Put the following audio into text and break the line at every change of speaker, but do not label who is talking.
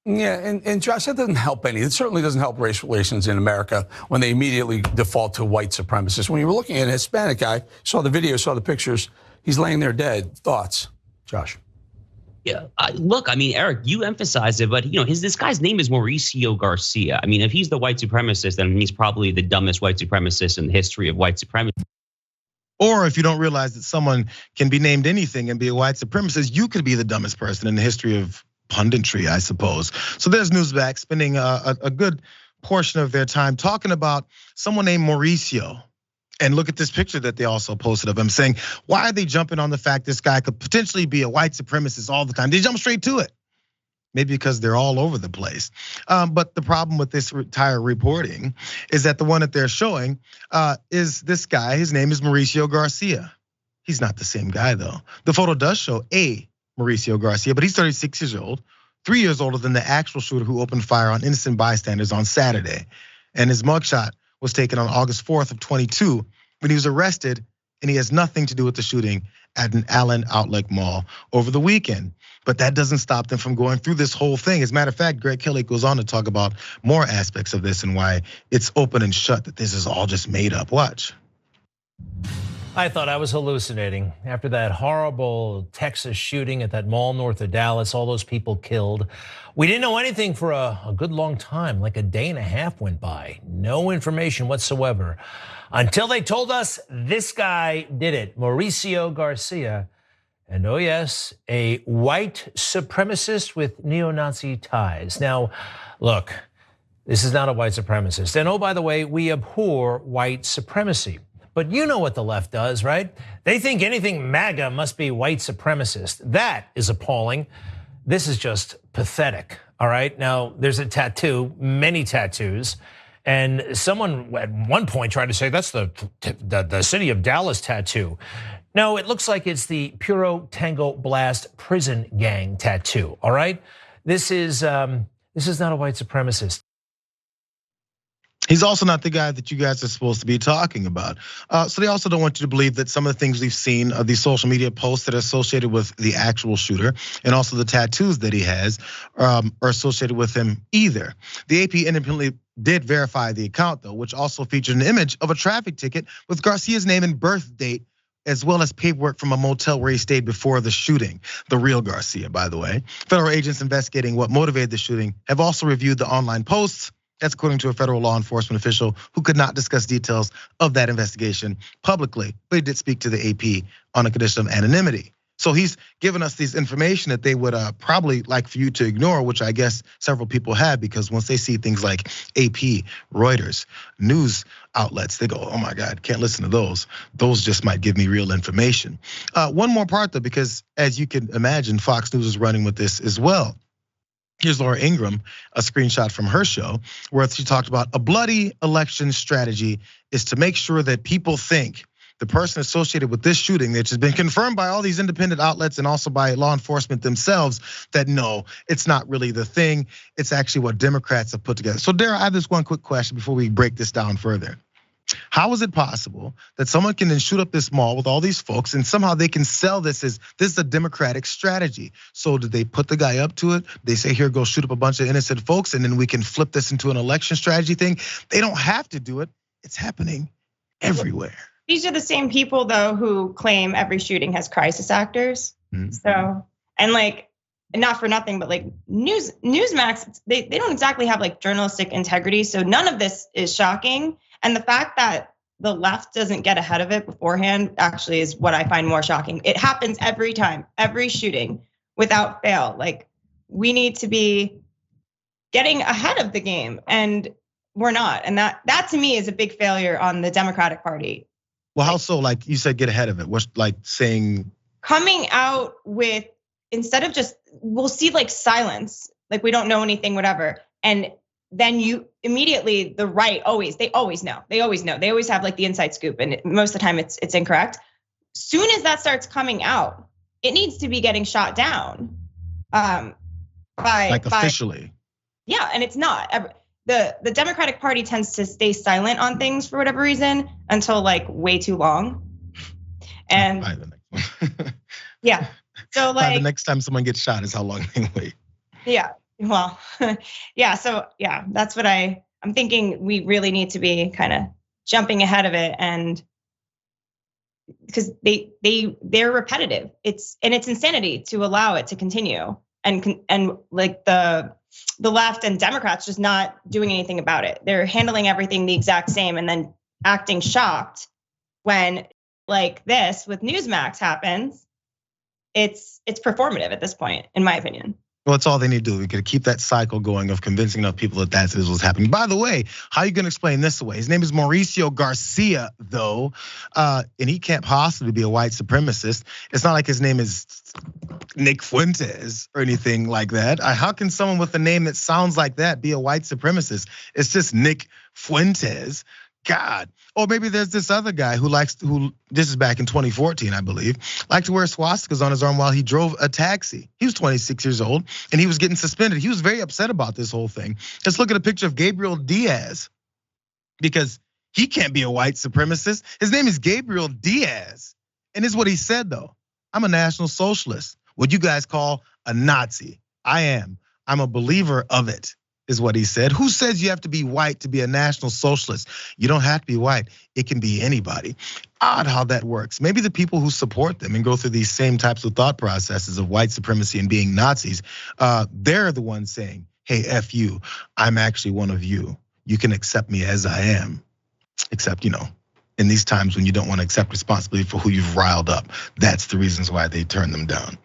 Yeah, and Josh, that doesn't help any. It certainly doesn't help race relations in America when they immediately default to white supremacists. When you were looking at a Hispanic guy, saw the video, saw the pictures, he's laying there dead. Thoughts, Josh?
Yeah, look, I mean, Eric, you emphasized it, but this guy's name is Mauricio Garcia. I mean, if he's the white supremacist, then he's probably the dumbest white supremacist in the history of white supremacy.
Or if you don't realize that someone can be named anything and be a white supremacist, you could be the dumbest person in the history of punditry, I suppose. So there's Newsmax spending a good portion of their time talking about someone named Mauricio. And look at this picture that they also posted of him saying, why are they jumping on the fact this guy could potentially be a white supremacist all the time? They jump straight to it. Maybe because they're all over the place. But the problem with this entire reporting is that the one that they're showing is this guy. His name is Mauricio Garcia. He's not the same guy though. The photo does show a Mauricio Garcia, but he's 36 years old, 3 years older than the actual shooter who opened fire on innocent bystanders on Saturday. And his mugshot was taken on August 4th of 22 when he was arrested, and he has nothing to do with the shooting at an Allen Outlet Mall over the weekend. But that doesn't stop them from going through this whole thing. As a matter of fact, Greg Kelly goes on to talk about more aspects of this and why it's open and shut, that this is all just made up. Watch.
I thought I was hallucinating after that horrible Texas shooting at that mall north of Dallas, all those people killed. We didn't know anything for a good long time, like a day and a half went by. No information whatsoever until they told us this guy did it, Mauricio Garcia. And oh yes, a white supremacist with neo-Nazi ties. Now, look, this is not a white supremacist. And oh, by the way, we abhor white supremacy. But you know what the left does, right? They think anything MAGA must be white supremacist. That is appalling. This is just pathetic, all right? Now, there's a tattoo, many tattoos, and someone at one point tried to say that's the city of Dallas tattoo. No, it looks like it's the Puro Tango Blast prison gang tattoo, all right? This is not a white supremacist.
He's also not the guy that you guys are supposed to be talking about. So they also don't want you to believe that some of the things we've seen, these social media posts that are associated with the actual shooter and also the tattoos that he has are associated with him either. The AP independently did verify the account though, which also featured an image of a traffic ticket with Garcia's name and birth date, as well as paperwork from a motel where he stayed before the shooting. The real Garcia, by the way. Federal agents investigating what motivated the shooting have also reviewed the online posts. That's according to a federal law enforcement official who could not discuss details of that investigation publicly, but he did speak to the AP on a condition of anonymity. So he's given us this information that they would probably like for you to ignore, which I guess several people have, because once they see things like AP, Reuters, news outlets, they go, oh my God, can't listen to those. Those just might give me real information. One more part though, because as you can imagine, Fox News is running with this as well. Here's Laura Ingraham, a screenshot from her show, where she talked about a bloody election strategy is to make sure that people think the person associated with this shooting, which has been confirmed by all these independent outlets and also by law enforcement themselves, that no, it's not really the thing. It's actually what Democrats have put together. So Dara, I have this one quick question before we break this down further. How is it possible that someone can then shoot up this mall with all these folks and somehow they can sell this as this is a Democratic strategy? So did they put the guy up to it? They say, here, go shoot up a bunch of innocent folks and then we can flip this into an election strategy thing. They don't have to do it. It's happening everywhere.
These are the same people though who claim every shooting has crisis actors. Mm-hmm. So, and like, not for nothing, but like Newsmax, they don't exactly have like journalistic integrity. So none of this is shocking. And the fact that the left doesn't get ahead of it beforehand actually is what I find more shocking. It happens every time, every shooting without fail. Like we need to be getting ahead of the game and we're not. And that to me is a big failure on the Democratic Party.
Well, how so? Like you said, get ahead of it. What's like saying? Coming
out with, instead of just, we'll see like silence, like we don't know anything, whatever. And then you immediately, the right they always know. They always have like the inside scoop, and most of the time it's incorrect. Soon as that starts coming out, it needs to be getting shot down
officially.
Yeah, and it's not. The Democratic Party tends to stay silent on things for whatever reason until like way too long. And
by the next one.
Yeah. So like
by the next time someone gets shot is how long they wait.
Yeah. well, yeah. So yeah, that's what I'm thinking. We really need to be kind of jumping ahead of it, and because they're repetitive. It's insanity to allow it to continue, and like the left and Democrats just not doing anything about it. They're handling everything the exact same and then acting shocked when like this with Newsmax happens. It's performative at this point, in my opinion.
Well, it's all they need to do. We could keep that cycle going of convincing enough people that that is what's happening. By the way, how are you going to explain this away? His name is Mauricio Garcia, though, and he can't possibly be a white supremacist. It's not like his name is Nick Fuentes or anything like that. How can someone with a name that sounds like that be a white supremacist? It's just Nick Fuentes. God. Or maybe there's this other guy who this is back in 2014, I believe, liked to wear swastikas on his arm while he drove a taxi. He was 26 years old and he was getting suspended. He was very upset about this whole thing. Let's look at a picture of Gabriel Diaz, because he can't be a white supremacist. His name is Gabriel Diaz. And this is what he said, though. I'm a National Socialist, what you guys call a Nazi. I am. I'm a believer of it, is what he said. Who says you have to be white to be a National Socialist? You don't have to be white. It can be anybody. Odd how that works. Maybe the people who support them and go through these same types of thought processes of white supremacy and being Nazis, they're the ones saying, hey, F you, I'm actually one of you. You can accept me as I am. Except, in these times when you don't want to accept responsibility for who you've riled up, that's the reasons why they turn them down.